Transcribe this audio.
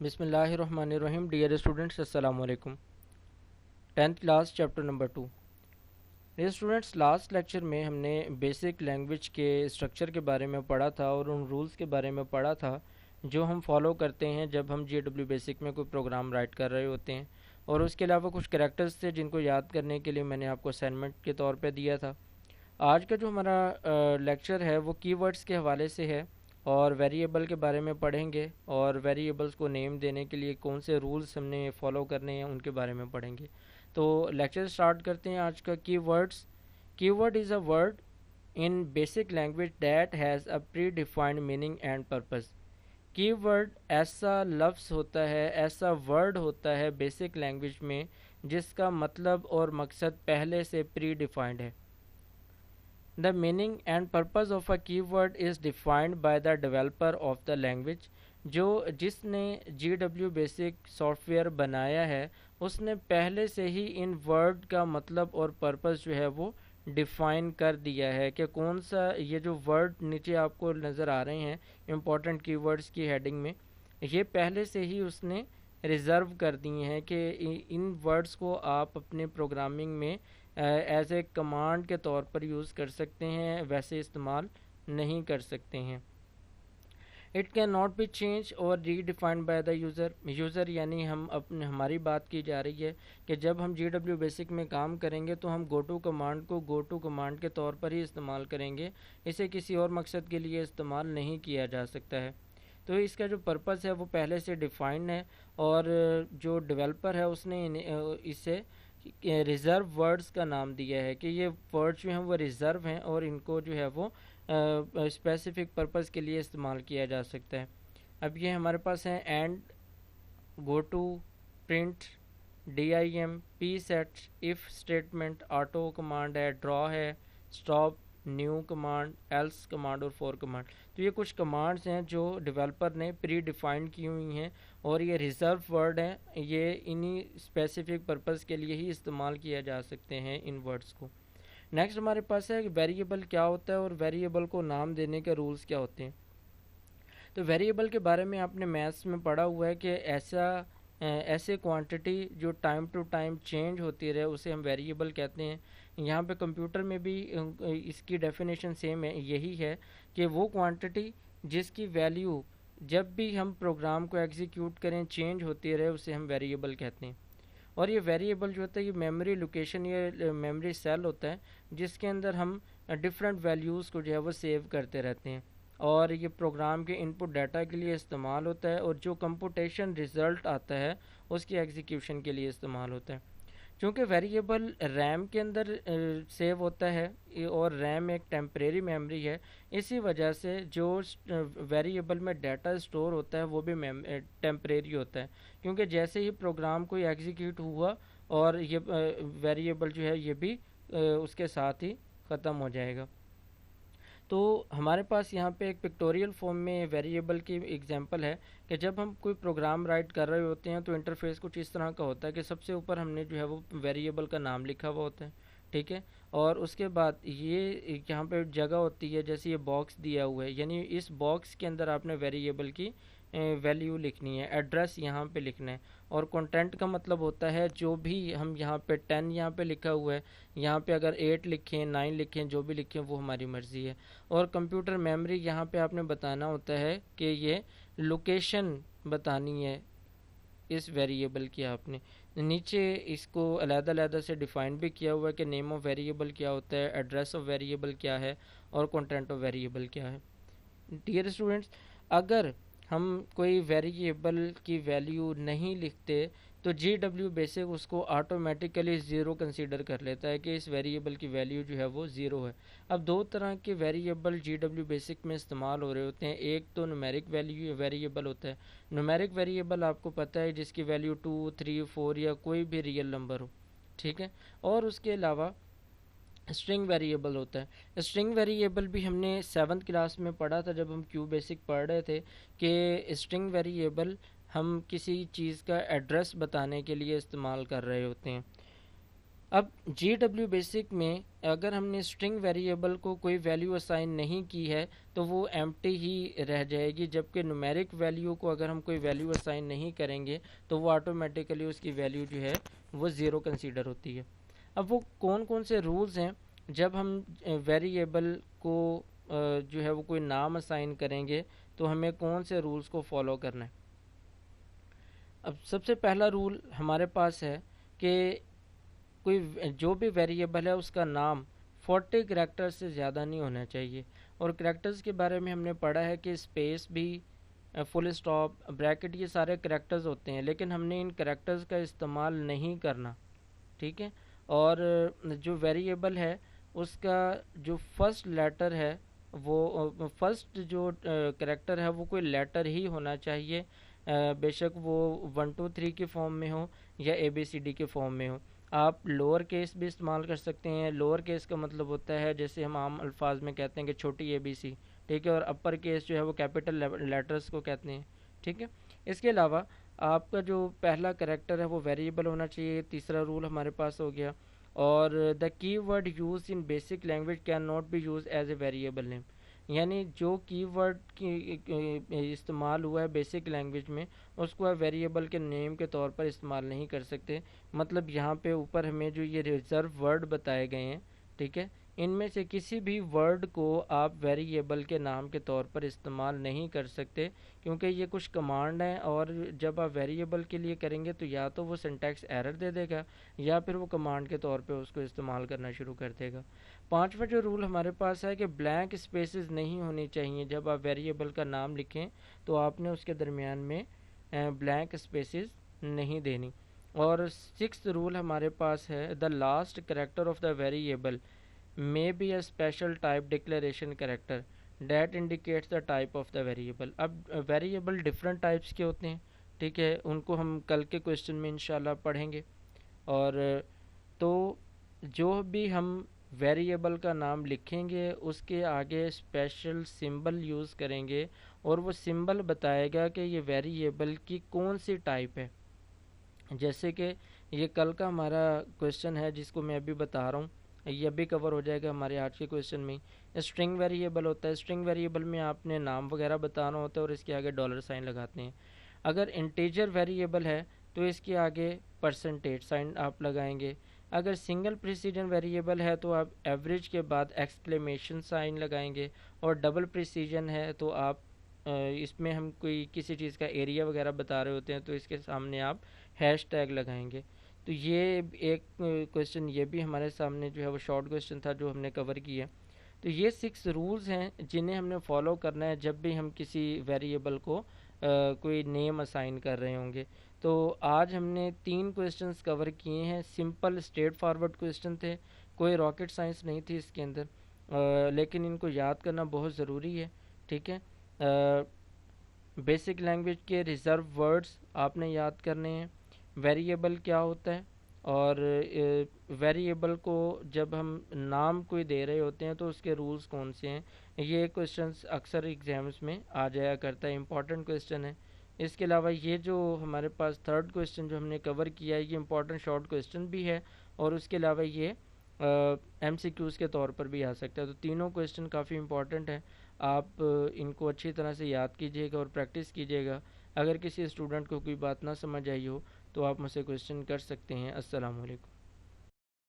بسم اللہ الرحمن الرحیم. ڈیئر اسٹوڈنٹس، السلام علیکم. 10th class chapter number 2. Dear students, last lecture میں ہم نے بیسک لینگویج کے اسٹرکچر کے بارے میں پڑھا تھا اور ان رولز کے بارے میں پڑھا تھا جو ہم فالو کرتے ہیں جب ہم GW بیسک میں کوئی پروگرام رائٹ کر رہے ہوتے ہیں. اور اس کے علاوہ کچھ کریکٹرز تھے جن کو یاد کرنے کے لیے میں نے آپ کو اسائنمنٹ کے طور پہ دیا تھا. آج کا جو ہمارا لیکچر ہے وہ کی ورڈز کے حوالے سے ہے اور ویریبل کے بارے میں پڑھیں گے اور ویریبلس کو نیم دینے کے لیے کون سے رولز ہم نے فالو کرنے ہیں ان کے بارے میں پڑھیں گے. تو لیکچر سٹارٹ کرتے ہیں آج کا. Key words. Key word is a word in BASIC language that has a predefined meaning and purpose. Key word ایسا لفظ ہوتا ہے، ایسا ورڈ ہوتا ہے بیسک لینگویج میں جس کا مطلب اور مقصد پہلے سے پری ڈیفائنڈ ہے. The meaning and purpose of a keyword is defined by the developer of the language. جس نے GW بیسک سافٹ ویئر بنایا ہے اس نے پہلے سے ہی ان ورڈ کا مطلب اور پرپز جو ہے وہ ڈیفائن کر دیا ہے کہ کون سا یہ جو ورڈ نیچے آپ کو نظر آ رہے ہیں امپورٹنٹ کی ورڈز کی ہیڈنگ میں، یہ پہلے سے ہی اس نے ریزرو کر دی ہیں کہ ان ورڈز کو آپ اپنے پروگرامنگ میں ایز اے کمانڈ کے طور پر یوز کر سکتے ہیں، ویسے استعمال نہیں کر سکتے ہیں. It can not be change اور redefined by the user یعنی ہماری بات کی جا رہی ہے کہ جب ہم GW بیسک میں کام کریں گے تو ہم گو ٹو کمانڈ کو گو ٹو کمانڈ کے طور پر ہی استعمال کریں گے، اسے کسی اور مقصد کے لیے استعمال نہیں کیا جا سکتا ہے. تو اس کا جو پرپز ہے وہ پہلے سے ڈیفائنڈ ہے اور جو ڈیولپر ہے اس نے اسے ریزرو ورڈز کا نام دیا ہے کہ یہ ورڈز جو ہیں وہ ریزرو ہیں اور ان کو جو ہے وہ اسپیسیفک پرپز کے لیے استعمال کیا جا سکتا ہے. اب یہ ہمارے پاس ہیں end, go to, print, DIM، PSET, if statement, auto command ہے، ڈرا ہے، stop, new command, else command اور فور کمانڈ. تو یہ کچھ کمانڈز ہیں جو ڈیولپر نے پری ڈیفائنڈ کی ہوئی ہیں اور یہ ریزرو ورڈ ہیں، یہ انہی اسپیسیفک پرپز کے لیے ہی استعمال کیا جا سکتے ہیں ان ورڈز کو. نیکسٹ ہمارے پاس ہے کہ ویریبل کیا ہوتا ہے اور ویریبل کو نام دینے کے رولز کیا ہوتے ہیں. تو ویریبل کے بارے میں آپ نے میتھس میں پڑھا ہوا ہے کہ ایسے کوانٹٹی جو ٹائم ٹو ٹائم چینج ہوتی رہے اسے ہم ویریبل کہتے ہیں. یہاں پہ کمپیوٹر میں بھی اس کی ڈیفینیشن سیم ہے، یہی ہے کہ وہ کوانٹٹی جس کی ویلیو جب بھی ہم پروگرام کو ایگزیکیوٹ کریں چینج ہوتی رہے اسے ہم ویریبل کہتے ہیں. اور یہ ویریبل جو ہوتا ہے یہ میموری لوکیشن یا میموری سیل ہوتا ہے جس کے اندر ہم ڈفرینٹ ویلیوز کو جو ہے وہ سیو کرتے رہتے ہیں اور یہ پروگرام کے ان پٹ ڈیٹا کے لیے استعمال ہوتا ہے اور جو کمپوٹیشن ریزلٹ آتا ہے اس کی ایگزیکیوشن کے لیے استعمال ہوتا ہے. چونکہ ویریبل ریم کے اندر سیو ہوتا ہے اور ریم ایک ٹیمپریری میموری ہے، اسی وجہ سے جو ویریبل میں ڈیٹا اسٹور ہوتا ہے وہ بھی ٹیمپریری ہوتا ہے، کیونکہ جیسے ہی پروگرام کوئی ایگزیکیوٹ ہوا اور یہ ویریبل جو ہے یہ بھی اس کے ساتھ ہی ختم ہو جائے گا. تو ہمارے پاس یہاں پہ ایک پکٹوریل فارم میں ویریبل کی ایگزامپل ہے کہ جب ہم کوئی پروگرام رائٹ کر رہے ہوتے ہیں تو انٹرفیس کچھ اس طرح کا ہوتا ہے کہ سب سے اوپر ہم نے جو ہے وہ ویریبل کا نام لکھا ہوا ہوتا ہے، ٹھیک ہے، اور اس کے بعد یہ یہاں پہ جگہ ہوتی ہے جیسے یہ باکس دیا ہوا ہے، یعنی اس باکس کے اندر آپ نے ویریبل کی ویلیو لکھنی ہے، ایڈریس یہاں پہ لکھنا ہے. اور کنٹینٹ کا مطلب ہوتا ہے جو بھی ہم یہاں پہ 10 یہاں پہ لکھا ہوا ہے، یہاں پہ اگر 8 لکھیں 9 لکھیں جو بھی لکھیں وہ ہماری مرضی ہے. اور کمپیوٹر میموری یہاں پہ آپ نے بتانا ہوتا ہے کہ یہ لوکیشن بتانی ہے اس ویریبل کی. آپ نے نیچے اس کو علیحدہ علیحدہ سے ڈیفائن بھی کیا ہوا ہے کہ نیم آف ویریبل کیا ہوتا ہے، ایڈریس آف ویریبل کیا ہے اور کنٹینٹ آف ویریبل کیا ہے. ڈیئر اسٹوڈنٹس، اگر ہم کوئی ویریبل کی ویلیو نہیں لکھتے تو GW بیسک اس کو آٹومیٹیکلی زیرو کنسیڈر کر لیتا ہے کہ اس ویریبل کی ویلیو جو ہے وہ زیرو ہے. اب دو طرح کے ویریبل GW بیسک میں استعمال ہو رہے ہوتے ہیں. ایک تو نومیرک ویریبل ہوتا ہے. نومیرک ویریبل آپ کو پتہ ہے جس کی ویلیو 2 3 4 یا کوئی بھی ریئل نمبر ہو، ٹھیک ہے. اور اس کے علاوہ اسٹرنگ ویریبل ہوتا ہے. اسٹرنگ ویریبل بھی ہم نے 7th کلاس میں پڑھا تھا جب ہم کیو بیسک پڑھ رہے تھے کہ اسٹرنگ ویریبل ہم کسی چیز کا ایڈریس بتانے کے لیے استعمال کر رہے ہوتے ہیں. اب جی ڈبلیو بیسک میں اگر ہم نے اسٹرنگ ویریبل کو کوئی ویلیو اسائن نہیں کی ہے تو وہ ایمٹی ہی رہ جائے گی، جبکہ نومیرک ویلیو کو اگر ہم کوئی ویلیو اسائن نہیں کریں گے تو وہ آٹومیٹیکلی اس کی ویلیو جو ہے وہ زیرو کنسیڈر ہوتی ہے۔ اب وہ کون کون سے رولز ہیں جب ہم ویریبل کو جو ہے وہ کوئی نام اسائن کریں گے تو ہمیں کون سے رولز کو فالو کرنا ہے؟ اب سب سے پہلا رول ہمارے پاس ہے کہ کوئی جو بھی ویریبل ہے اس کا نام 40 کریکٹر سے زیادہ نہیں ہونا چاہیے، اور کریکٹرز کے بارے میں ہم نے پڑھا ہے کہ اسپیس بھی، فل اسٹاپ، بریکٹ، یہ سارے کریکٹرز ہوتے ہیں، لیکن ہم نے ان کریکٹرز کا استعمال نہیں کرنا، ٹھیک ہے۔ اور جو ویریبل ہے اس کا جو فرسٹ لیٹر ہے وہ فرسٹ جو کریکٹر ہے وہ کوئی لیٹر ہی ہونا چاہیے، بے شک وہ 1 2 3 کے فارم میں ہو یا اے بی سی ڈی کے فارم میں ہو۔ آپ لوور کیس بھی استعمال کر سکتے ہیں، لوور کیس کا مطلب ہوتا ہے جیسے ہم عام الفاظ میں کہتے ہیں کہ چھوٹی اے بی سی، ٹھیک ہے، اور اپر کیس جو ہے وہ کیپٹل لیٹرز کو کہتے ہیں، ٹھیک ہے۔ اس کے علاوہ آپ کا جو پہلا کریکٹر ہے وہ ویریبل ہونا چاہیے، تیسرا رول ہمارے پاس ہو گیا۔ اور the key word use in BASIC language can not be use as a variable name, یعنی جو کی ورڈ کی استعمال ہوا ہے بیسک لینگویج میں اس کو ویریبل کے نیم کے طور پر استعمال نہیں کر سکتے۔ مطلب یہاں پہ اوپر ہمیں جو یہ ریزرو ورڈ بتائے گئے ہیں، ٹھیک ہے، ان میں سے کسی بھی ورڈ کو آپ ویریبل کے نام کے طور پر استعمال نہیں کر سکتے، کیونکہ یہ کچھ کمانڈ ہیں، اور جب آپ ویریبل کے لیے کریں گے تو یا تو وہ سنٹیکس ایرر دے دے گا یا پھر وہ کمانڈ کے طور پہ اس کو استعمال کرنا شروع کر دے گا۔ پانچواں جو رول ہمارے پاس ہے کہ بلینک اسپیسز نہیں ہونی چاہیے، جب آپ ویریبل کا نام لکھیں تو آپ نے اس کے درمیان میں بلینک اسپیسز نہیں دینی۔ اور سکس رول ہمارے پاس ہے the last character of the variable may be a special type declaration character that indicates the type of the variable۔ اب ویریبل ڈفرینٹ ٹائپس کے ہوتے ہیں، ٹھیک ہے، ان کو ہم کل کے کویشچن میں انشاءاللہ پڑھیں گے۔ اور تو جو بھی ہم ویریبل کا نام لکھیں گے اس کے آگے اسپیشل سمبل یوز کریں گے، اور وہ سمبل بتائے گا کہ یہ ویریبل کی کون سی ٹائپ ہے۔ جیسے کہ یہ کل کا ہمارا کویشچن ہے جس کو میں ابھی بتا رہا ہوں، یہ بھی کور ہو جائے گا ہمارے آج کے کویشچن میں۔ اسٹرنگ ویریبل ہوتا ہے، اسٹرنگ ویریبل میں آپ نے نام وغیرہ بتانا ہوتا ہے اور اس کے آگے ڈالر سائن لگاتے ہیں۔ اگر انٹیجر ویریبل ہے تو اس کے آگے پرسنٹیج سائن آپ لگائیں گے۔ اگر سنگل پریسیجن ویریبل ہے تو آپ ایوریج کے بعد ایکسکلیمیشن سائن لگائیں گے، اور ڈبل پریسیجن ہے تو آپ اس میں ہم کوئی کسی چیز کا ایریا وغیرہ بتا رہے ہوتے ہیں تو اس کے سامنے آپ ہیش ٹیگ لگائیں گے۔ تو یہ ایک کویشچن یہ بھی ہمارے سامنے جو ہے وہ شارٹ کویشچن تھا جو ہم نے کور کیا۔ تو یہ 6 رولز ہیں جنہیں ہم نے فالو کرنا ہے جب بھی ہم کسی ویریبل کو کوئی نیم اسائن کر رہے ہوں گے۔ تو آج ہم نے 3 کویشچنس کور کیے ہیں، سمپل اسٹریٹ فارورڈ کویشچن تھے، کوئی راکٹ سائنس نہیں تھی اس کے اندر، لیکن ان کو یاد کرنا بہت ضروری ہے، ٹھیک ہے۔ بیسک لینگویج کے ریزرو ورڈز آپ نے یاد کرنے ہیں، ویریبل کیا ہوتا ہے، اور ویریبل کو جب ہم نام کوئی دے رہے ہوتے ہیں تو اس کے رولز کون سے ہیں۔ یہ کویشچنس اکثر ایگزامس میں آ جایا کرتا ہے، امپورٹنٹ کویشچن ہے۔ اس کے علاوہ یہ جو ہمارے پاس تھرڈ کویشچن جو ہم نے کور کیا ہے یہ امپورٹنٹ شارٹ کویشچن بھی ہے، اور اس کے علاوہ یہ ایم سی کیوز کے طور پر بھی آ سکتا ہے۔ تو تینوں کویشچن کافی امپورٹنٹ ہیں، آپ ان کو اچھی طرح سے یاد کیجیے گا اور پریکٹس کیجیے گا۔ اگر کسی اسٹوڈنٹ کو کوئی بات نہ سمجھ آئی ہو تو آپ مجھ سے کویشچن کر سکتے ہیں۔ السلام علیکم۔